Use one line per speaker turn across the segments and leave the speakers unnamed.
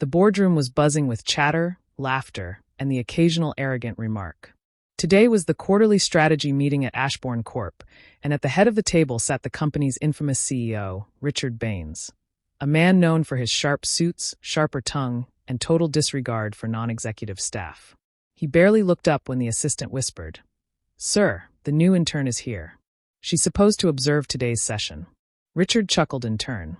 The boardroom was buzzing with chatter, laughter, and the occasional arrogant remark. Today was the quarterly strategy meeting at Ashbourne Corp, and at the head of the table sat the company's infamous CEO, Richard Baines, a man known for his sharp suits, sharper tongue, and total disregard for non-executive staff. He barely looked up when the assistant whispered, "Sir, the new intern is here. She's supposed to observe today's session." Richard chuckled in turn.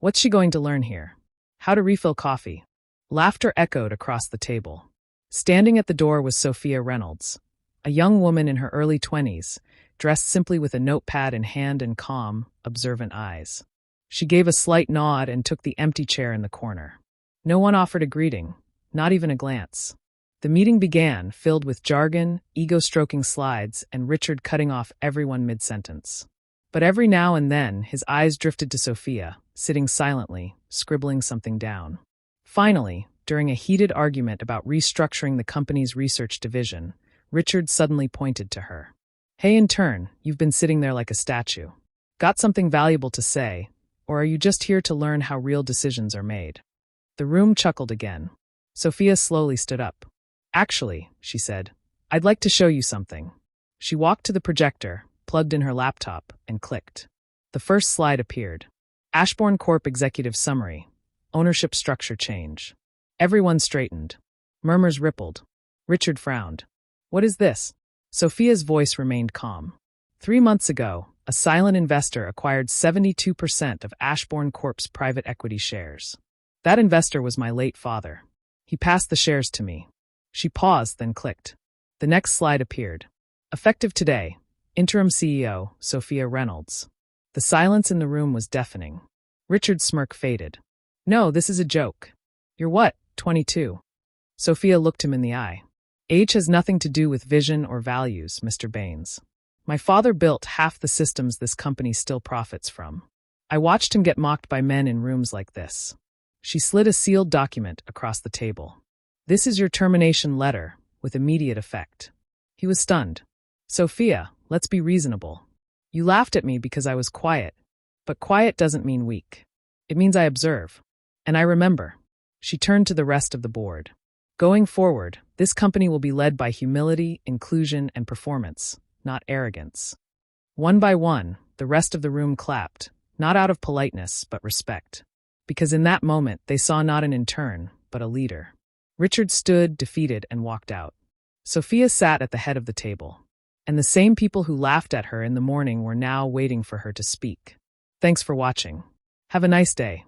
What's she going to learn here? How to refill coffee? Laughter echoed across the table. Standing at the door was Sophia Reynolds, a young woman in her early 20s, dressed simply with a notepad in hand and calm, observant eyes. She gave a slight nod and took the empty chair in the corner. No one offered a greeting, not even a glance. The meeting began, filled with jargon, ego-stroking slides, and Richard cutting off everyone mid-sentence. But every now and then, his eyes drifted to Sophia, sitting silently, scribbling something down. Finally, during a heated argument about restructuring the company's research division, Richard suddenly pointed to her. "Hey, intern, you've been sitting there like a statue. Got something valuable to say, or are you just here to learn how real decisions are made?" The room chuckled again. Sophia slowly stood up. "Actually," she said, "I'd like to show you something." She walked to the projector, plugged in her laptop, and clicked. The first slide appeared. Ashbourne Corp Executive Summary. Ownership structure change. Everyone straightened. Murmurs rippled. Richard frowned. "What is this?" Sophia's voice remained calm. 3 months ago, a silent investor acquired 72% of Ashbourne Corp's private equity shares. That investor was my late father. He passed the shares to me. She paused, then clicked. The next slide appeared. Effective today, Interim CEO, Sophia Reynolds. The silence in the room was deafening. Richard's smirk faded. "No, this is a joke." "You're what, 22?" Sophia looked him in the eye. "Age has nothing to do with vision or values, Mr. Baines. My father built half the systems this company still profits from. I watched him get mocked by men in rooms like this." She slid a sealed document across the table. "This is your termination letter, with immediate effect." He was stunned. "Sophia, let's be reasonable. You laughed at me because I was quiet, but quiet doesn't mean weak. It means I observe. And I remember." She turned to the rest of the board. "Going forward, this company will be led by humility, inclusion, and performance, not arrogance." One by one, the rest of the room clapped, not out of politeness, but respect. Because in that moment, they saw not an intern, but a leader. Richard stood, defeated, and walked out. Sophia sat at the head of the table. And the same people who laughed at her in the morning were now waiting for her to speak. Thanks for watching. Have a nice day.